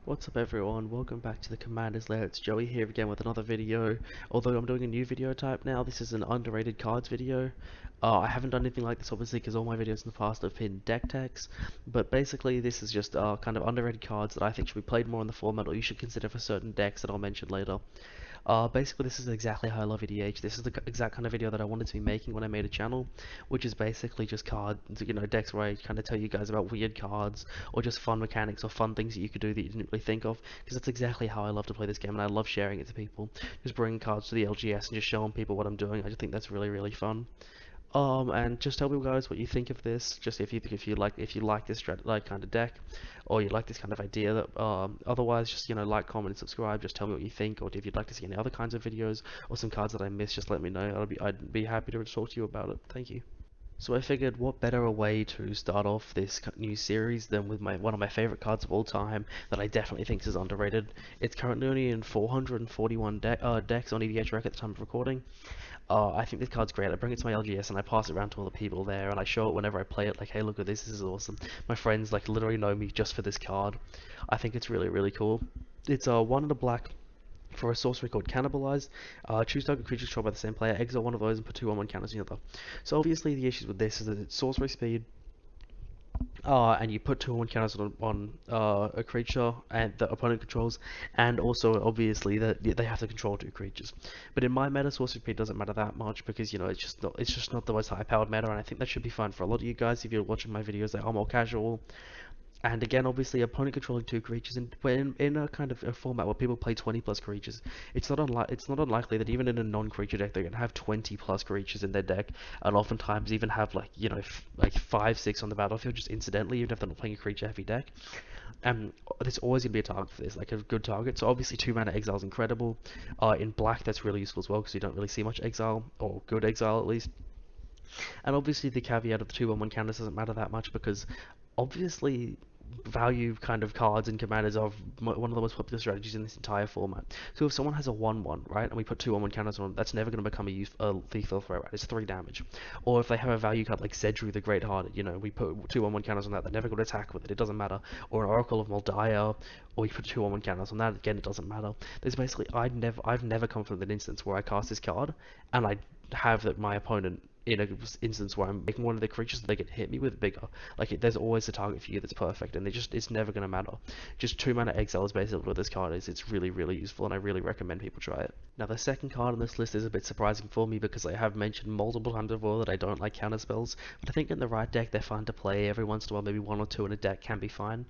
What's up everyone, welcome back to the Commander's Lair. It's Joey here again with another video. Although I'm doing a new video type now, this is an underrated cards video. I haven't done anything like this obviously because all my videos in the past have been deck techs, but basically this is just kind of underrated cards that I think should be played more in the format, or you should consider for certain decks that I'll mention later. Basically this is exactly how I love EDH. This is the exact kind of video that I wanted to be making when I made a channel, which is basically just cards, decks where I kind of tell you guys about weird cards, or just fun mechanics, or fun things that you could do that you didn't really think of, because that's exactly how I love to play this game, and I love sharing it to people. Just bringing cards to the LGS and just showing people what I'm doing. I just think that's really, really fun. And just tell me guys what you think of this. Just if you like this kind of deck, or you like this kind of idea. That otherwise, just like, comment, and subscribe. Just tell me what you think, or if you'd like to see any other kinds of videos or some cards that I missed, just let me know. I'd be happy to talk to you about it. Thank you. So I figured, what better a way to start off this new series than with one of my favorite cards of all time that I definitely think is underrated. It's currently only in 441 decks on EDH Rec at the time of recording. I think this card's great. I bring it to my LGS and I pass it around to all the people there, and I show it whenever I play it, like, hey, look at this, this is awesome. My friends like literally know me just for this card. I think it's really, really cool. It's one in a black for a sorcery called Cannibalized. Choose target creatures controlled by the same player, exile one of those and put 2/1 counters on the other. So obviously the issues with this is that it's sorcery speed, and you put 2/1 counters on a creature and the opponent controls, and also obviously that they have to control two creatures. But in my meta, sorcery speed doesn't matter that much because it's just not the most high powered meta, and I think that should be fine for a lot of you guys if you're watching my videos that are more casual. And again, obviously, opponent controlling two creatures, and when in a kind of a format where people play 20 plus creatures, it's not unlikely that even in a non-creature deck they're gonna have 20 plus creatures in their deck, and oftentimes even have like like 5, 6 on the battlefield just incidentally, even if they're not playing a creature-heavy deck. And there's always gonna be a target for this, like a good target. So obviously, 2 mana exile is incredible. In black, that's really useful as well because you don't really see much exile, or good exile at least. And obviously, the caveat of the 2/1 counters doesn't matter that much because obviously value kind of cards and commanders are one of the most popular strategies in this entire format. So if someone has a 1/1, right, and we put 2/1 counters on them, that's never going to become a lethal threat, right? It's 3 damage. Or if they have a value card like Zedru the Great Hearted, we put 2/1 counters on that, they're never going to attack with it, it doesn't matter. Or an Oracle of Moldiah, or we put 2/1 counters on that, again, it doesn't matter. There's basically, I've never come from an instance where I cast this card, and I have that my opponent in an instance where I'm making one of the creatures that they can hit me with bigger. Like, there's always a target for you that's perfect, and it's never going to matter. Just 2 mana exile is basically what this card is. It's really, really useful, and I really recommend people try it. Now, the second card on this list is a bit surprising for me because I have mentioned multiple times before that I don't like counter spells, but I think in the right deck they're fun to play. Every once in a while, maybe 1 or 2 in a deck can be fine.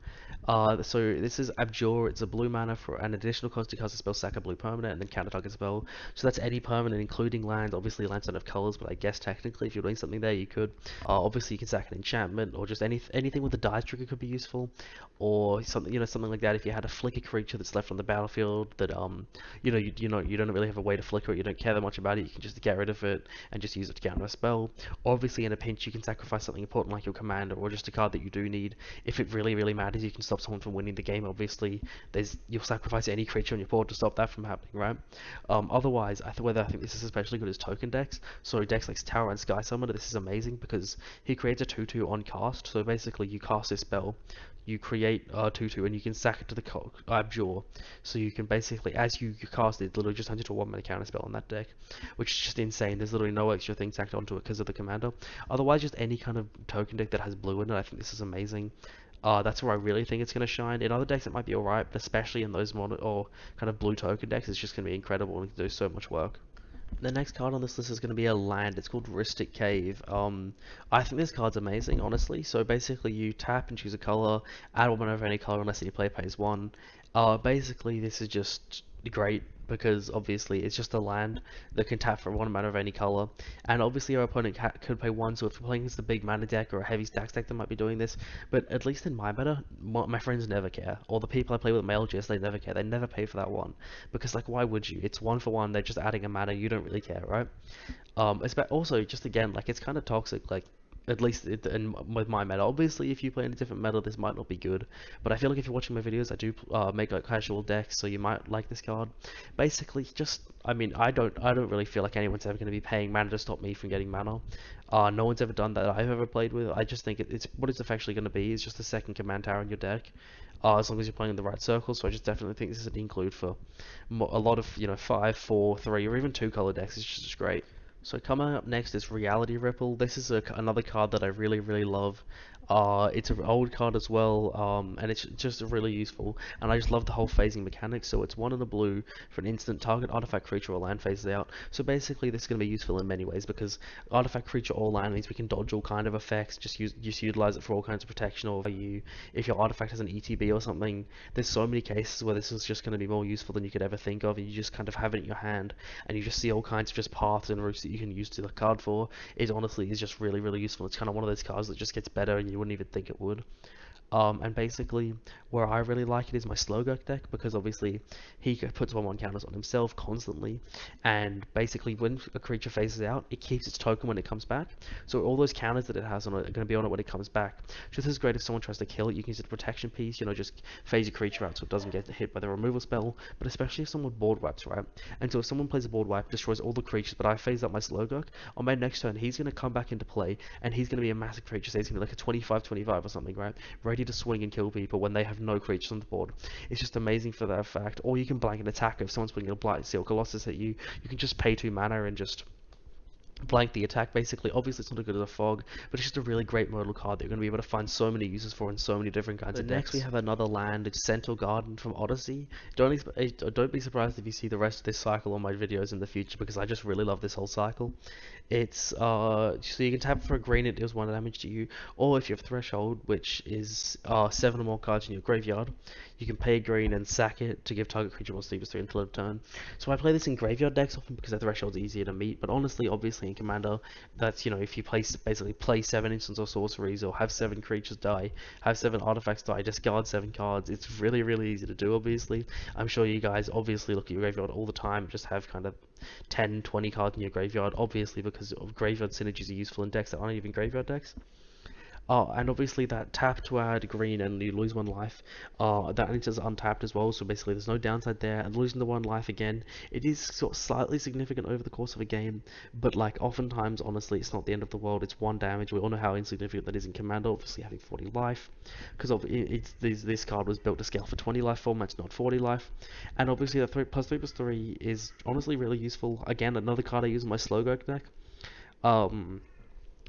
So this is Abjure. It's a blue mana for an additional cost to cast a spell, sack a blue permanent, and then counter target spell. So that's any permanent, including lands. Obviously, lands don't have colors, but I guess technically, if you're doing something there, you could. Obviously, you can sack an enchantment, or just anything with a dice trigger could be useful, or something like that. If you had a flicker creature that's left on the battlefield that you don't really have a way to flicker it, you don't care that much about it, you can just get rid of it and just use it to counter a spell. Obviously, in a pinch, you can sacrifice something important like your commander, or just a card that you do need. If it really, really matters, you can stop someone from winning the game. Obviously, you'll sacrifice any creature on your board to stop that from happening, right? Otherwise, I think this is especially good as token decks. So decks like Tower and Sky Summoner, this is amazing because he creates a 2/2 on cast. So basically, you cast this spell, you create a 2/2, and you can sack it to the Abjure. So you can basically, as you cast it, literally just turns into a 1 mana counter spell on that deck, which is just insane. There's literally no extra thing tacked onto it because of the commander. Otherwise, just any kind of token deck that has blue in it, I think this is amazing. That's where I really think it's going to shine. In other decks, it might be alright, but especially in those mono or kind of blue token decks, it's just going to be incredible and do so much work. The next card on this list is going to be a land. It's called Rhystic Cave. I think this card's amazing, honestly. So basically, you tap and choose a color, add 1 mana of any color unless any player pays 1. Basically, this is just great because obviously it's just a land that can tap for 1 mana of any color, and obviously our opponent could pay 1. So if we're playing against a big mana deck or a heavy stacks deck, that might be doing this. But at least in my meta, my friends never care, or the people I play with at my LGS, they never care. They never pay for that 1 because, like, why would you? It's 1 for 1. They're just adding a mana. You don't really care, right? Also, just again, like, it's kind of toxic. Like, At least with my meta. Obviously, if you play in a different meta, this might not be good. But I feel like if you're watching my videos, I do make like casual decks, so you might like this card. Basically, just I mean, I don't really feel like anyone's ever going to be paying mana to stop me from getting mana. No one's ever done that I've ever played with. I just think it's what it's actually going to be is just the second command tower in your deck. As long as you're playing in the right circle, so I just definitely think this is an include for a lot of 5, 4, 3, or even 2 color decks. It's just great. So coming up next is Reality Ripple. This is another card that I really love. It's an old card as well, and it's just really useful. And I just love the whole phasing mechanic. So it's 1 in a blue for an instant target artifact, creature, or land phases out. So basically, this is going to be useful in many ways because artifact, creature, or land means we can dodge all kind of effects. Just utilize it for all kinds of protection or value. If your artifact has an ETB or something, there's so many cases where this is just going to be more useful than you could ever think of. You just kind of have it in your hand, and you just see all kinds of just paths and routes that you can use to the card for. It honestly is just really useful. It's kind of one of those cards that just gets better and you wouldn't even think it would. And basically, where I really like it is my Slowgurk deck, because obviously he puts 1/1 counters on himself constantly, and basically when a creature phases out, it keeps its token when it comes back. So all those counters that it has on it are going to be on it when it comes back. So this is great if someone tries to kill it. You can use it as a protection piece, just phase your creature out so it doesn't get hit by the removal spell, but especially if someone board wipes, right? And so if someone plays a board wipe, destroys all the creatures, but I phase out my Slowgurk, on my next turn, he's going to come back into play, and he's going to be a massive creature, so he's going to be like a 25/25 or something, right? Ready to swing and kill people when they have no creatures on the board. It's just amazing for that fact. Or you can blank an attacker. If someone's putting a Blight Seal Colossus at you, you can just pay 2 mana and just blank the attack. Basically, obviously it's not as good as a fog, but it's just a really great modal card that you're going to be able to find so many uses for in so many different kinds of decks. Next we have another land. It's Centaur Garden from Odyssey. Don't be surprised if you see the rest of this cycle on my videos in the future, because I just really love this whole cycle. It's so you can tap for a green, it deals 1 damage to you, or if you have Threshold, which is 7 or more cards in your graveyard, you can pay a green and sack it to give target creature more sleepers 3 until end of turn. So I play this in graveyard decks often because the Threshold's easier to meet, but honestly, obviously in Commander, that's, if you basically play 7 instants or sorceries, or have 7 creatures die, have 7 artifacts die, discard 7 cards, it's really easy to do, obviously. I'm sure you guys obviously look at your graveyard all the time, just have kind of 10, 20 cards in your graveyard, obviously because of graveyard synergies are useful in decks that aren't even graveyard decks. And obviously that tap to add green and you lose 1 life, that enters untapped as well, so basically there's no downside there, and losing the 1 life again, it is sort of slightly significant over the course of a game, but like oftentimes, honestly, it's not the end of the world. It's 1 damage. We all know how insignificant that is in Commander, obviously having 40 life, because this card was built to scale for 20 life formats, not 40 life, and obviously that 3+3/3 is honestly really useful. Again, another card I use in my Slowgurk deck.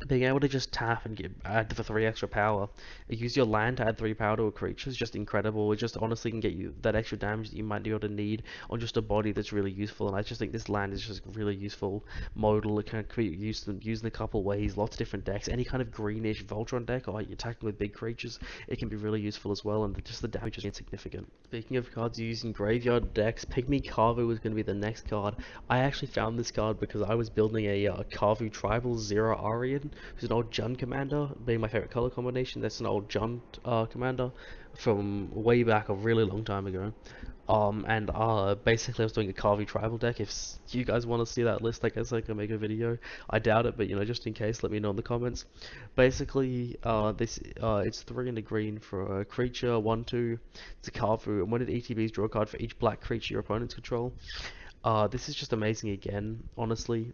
Being able to just tap and add for 3 extra power, use your land to add 3 power to a creature is just incredible. It just honestly can get you that extra damage that you might be able to need on just a body that's really useful, and I just think this land is just really useful modal. It can be used in a couple ways, lots of different decks, any kind of greenish Voltron deck, or you're attacking with big creatures, it can be really useful as well, and just the damage is insignificant. Speaking of cards used in graveyard decks, Pygmy Kavu is going to be the next card. I actually found this card because I was building a Kavu Tribal Zero Arian, who's an old Jund commander, being my favorite color combination. That's an old Jund commander from way back, a really long time ago. Basically I was doing a Kavu tribal deck. If you guys want to see that list, I guess I can make a video. I doubt it, but just in case, let me know in the comments. Basically, it's 3 in the green for a creature, 1/2. It's a Kavu, and when it ETBs, draw a card for each black creature your opponents control. This is just amazing again, honestly.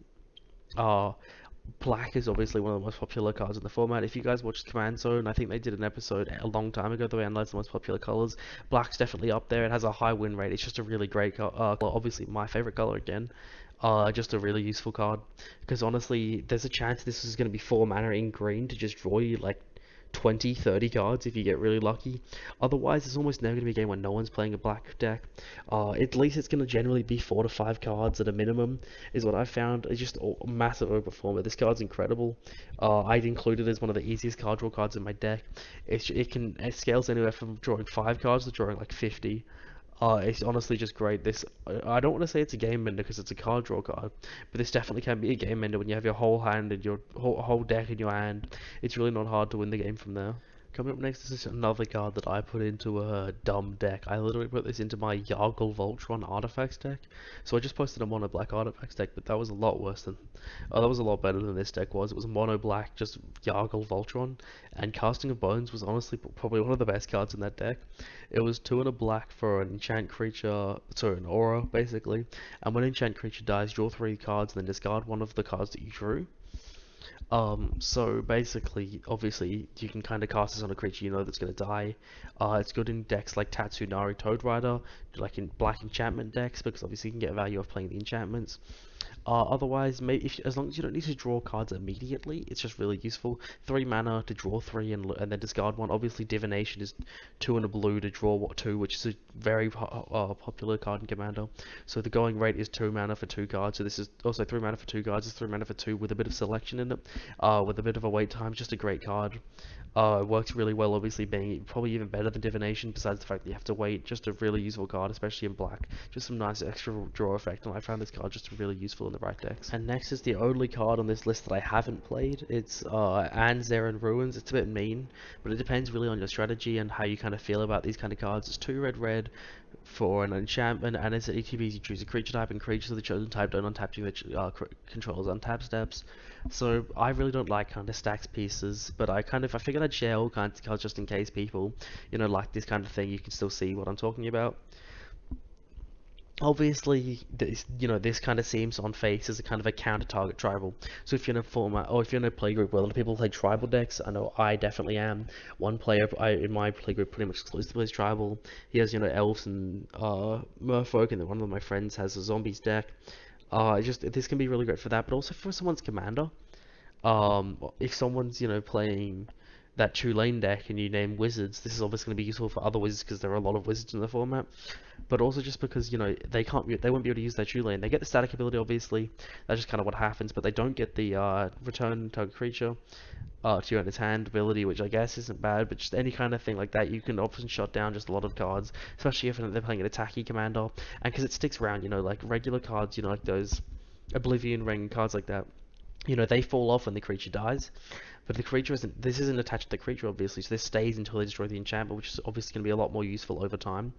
Black is obviously one of the most popular cards in the format. If you guys watched Command Zone, I think they did an episode a long time ago that they analyzed the most popular colors. Black's definitely up there. It has a high win rate. It's just a really great color. Obviously, my favorite color again. Just a really useful card. Because honestly, there's a chance this is going to be 4 mana in green to just draw you like 20, 30 cards if you get really lucky. Otherwise, it's almost never going to be a game when no one's playing a black deck. At least it's going to generally be 4 to 5 cards at a minimum, is what I've found. It's just a massive overperformer. This card's incredible. I'd include it as one of the easiest card draw cards in my deck. It scales anywhere from drawing 5 cards to drawing like 50. It's honestly just great. I don't want to say it's a game ender because it's a card draw card, but this definitely can be a game ender when you have your whole hand and your whole deck in your hand. It's really not hard to win the game from there. Coming up next is another card that I put into a dumb deck. I literally put this into my Yargle Voltron Artifacts deck. So I just posted a mono black Artifacts deck, but that was a lot worse than, that was a lot better than this deck was. It was mono black, just Yargle Voltron, and Casting of Bones was honestly probably one of the best cards in that deck. It was 2 and a black for an enchant creature, sorry, an aura basically, and when an enchant creature dies, draw 3 cards and then discard one of the cards that you drew. So basically, obviously, you can kind of cast this on a creature you know that's going to die. It's good in decks like Tatsunari Toad Rider, like in black enchantment decks, because obviously you can get value of playing the enchantments. Otherwise, maybe as long as you don't need to draw cards immediately, it's just really useful. 3 mana to draw 3 and then discard 1. Obviously, Divination is 2 and a blue to draw 2, which is a very popular card in Commander. So the going rate is 2 mana for 2 cards. So this is also 3 mana for 2 cards. It's 3 mana for 2 with a bit of selection in it, with a bit of a wait time. Just a great card. It works really well, obviously being probably even better than Divination, besides the fact that you have to wait. Just a really useful card, especially in black. Just some nice extra draw effect, and I found this card just really useful in the right decks. And next is the only card on this list that I haven't played. It's Ann-Zerrin Ruins. It's a bit mean, but it depends really on your strategy and how you kind of feel about these kind of cards. It's 2 red for an enchantment, and as ETBs you choose a creature type, and creatures of the chosen type don't untap during the controls untap steps. So I really don't like kind of stacks pieces, but I figured I'd share all kinds of cards just in case people, you know, like this kind of thing. You can still see what I'm talking about. Obviously, this kind of seems on face as a kind of a counter-target tribal. So if you're in a format, or if you're in a playgroup where a lot of people play tribal decks, I know I definitely am. One player in my playgroup pretty much exclusively plays tribal. He has, elves and merfolk, and then one of my friends has a zombies deck. This can be really great for that, but also for someone's commander. If someone's, playing that 2-lane deck and you name wizards, this is obviously going to be useful for other wizards because there are a lot of wizards in the format, but also just because they won't be able to use their 2-lane. They get the static ability, obviously, that's just kind of what happens, but they don't get the return target creature to your owner's hand ability, which I guess isn't bad, but just any kind of thing like that, you can often shut down just a lot of cards, especially if they're playing an attacky commander, and because it sticks around, like regular cards, like those Oblivion Ring cards like that, they fall off when the creature dies, but the creature this isn't attached to the creature, obviously, so this stays until they destroy the enchantment, which is obviously going to be a lot more useful over time.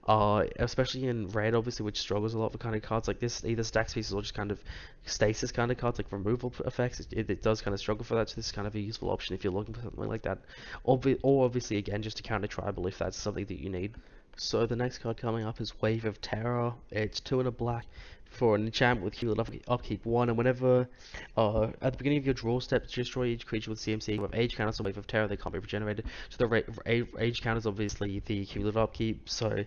Especially in red, obviously, which struggles a lot for kind of cards like this, either stacks pieces or just kind of stasis kind of cards, like removal effects. It does kind of struggle for that, so this is kind of a useful option if you're looking for something like that. Or obviously, again, just to counter tribal if that's something that you need. So the next card coming up is Wave of Terror. It's 2 and a black for an enchantment with cumulative upkeep 1, and whenever at the beginning of your draw step, destroy each creature with CMC with age counters on Wave of Terror. They can't be regenerated. So the age counters obviously the cumulative upkeep. So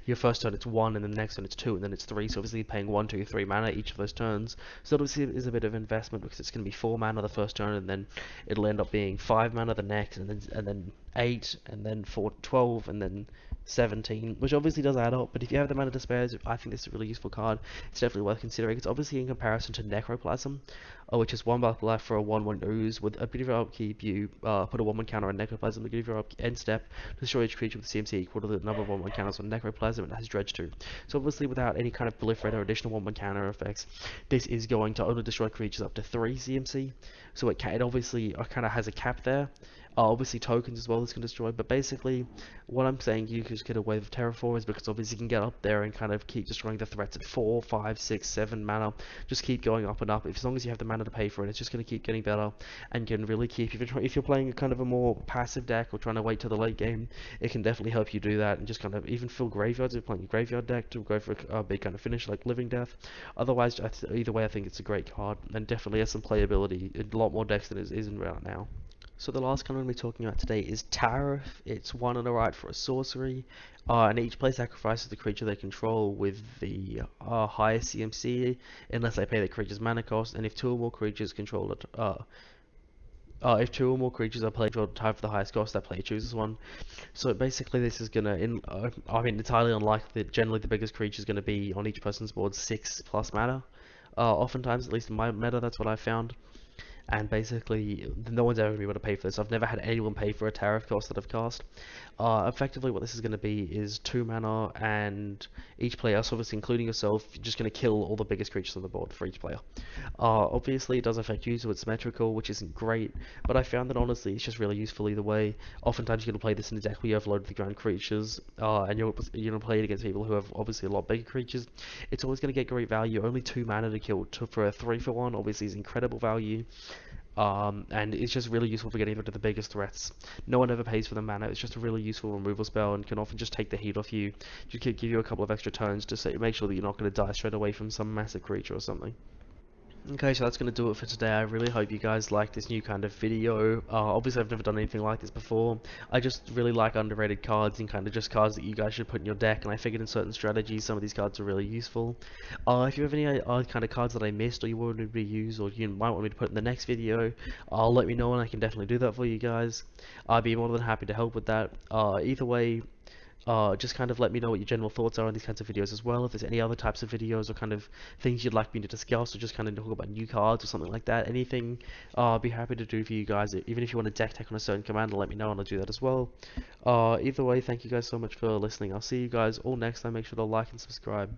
your first turn it's 1, and then the next turn it's 2, and then it's 3. So obviously you're paying 1, 2, 3 mana each of those turns. So obviously it is a bit of investment because it's going to be 4 mana the first turn, and then it'll end up being 5 mana the next, and then 8, and then 12, and then 17, which obviously does add up, but if you have the mana to spare, I think this is a really useful card. It's definitely worth considering. It's obviously in comparison to Necroplasm, which is 1 black life for a 1/1 ooze. With a bit of upkeep, you put a 1/1 counter on Necroplasm. The beginning of your end step, destroy each creature with CMC equal to the number of 1/1 counters on Necroplasm, and it has Dredge 2. So obviously without any kind of proliferate or additional 1/1 counter effects, this is going to only destroy creatures up to 3 CMC. So it obviously kind of has a cap there. Obviously tokens as well this can destroy, but basically what I'm saying you can just get a Wave of Terror for is because obviously you can get up there and kind of keep destroying the threats at 4, 5, 6, 7 mana, just keep going up and up. As long as you have the mana to pay for it, it's just going to keep getting better, and can really keep, if you're playing a kind of a more passive deck or trying to wait till the late game, it can definitely help you do that, and just kind of even fill graveyards if you're playing a graveyard deck to go for a big kind of finish like Living Death. Otherwise, either way I think it's a great card, and definitely has some playability in a lot more decks than it is in right now. So the last card I'm going to be talking about today is Tariff. It's 1 and a right for a sorcery, and each player sacrifices the creature they control with the highest CMC, unless they pay the creature's mana cost, and if 2 or more creatures control it, if 2 or more creatures are played tied for the highest cost, that player chooses one. So basically this is going to, it's highly unlikely that generally the biggest creature is going to be on each person's board 6+ mana. Oftentimes, at least in my meta, that's what I found. and basically no one's ever going to be able to pay for this. I've never had anyone pay for a Tariff cost that I've cast. Effectively what this is going to be is 2 mana, and each player, so obviously including yourself, you're just going to kill all the biggest creatures on the board for each player. Obviously it does affect you, so it's symmetrical, which isn't great, but I found that honestly it's just really useful either way. Oftentimes you're going to play this in a deck where you have loaded the ground creatures, and you're going to play it against people who have obviously a lot bigger creatures. It's always going to get great value. Only 2 mana to kill for a 3-for-1 obviously is incredible value. And it's just really useful for getting rid of the biggest threats. No one ever pays for the mana. It's just a really useful removal spell and can often just take the heat off you. Just give you a couple of extra turns to make sure that you're not going to die straight away from some massive creature or something. Okay, so that's going to do it for today. I really hope you guys like this new kind of video. Obviously I've never done anything like this before. I just really like underrated cards and kind of just cards that you guys should put in your deck, and I figured in certain strategies some of these cards are really useful. If you have any kind of cards that I missed or you wanted me to use or you might want me to put in the next video, let me know and I can definitely do that for you guys. I'd be more than happy to help with that. Either way, just kind of let me know what your general thoughts are on these kinds of videos as well. If there's any other types of videos or kind of things you'd like me to discuss, or just kind of talk about new cards or something like that, anything, I'll be happy to do for you guys. Even if you want a deck tech on a certain commander, let me know and I'll do that as well. Either way, thank you guys so much for listening. I'll see you guys all next time. Make sure to like and subscribe.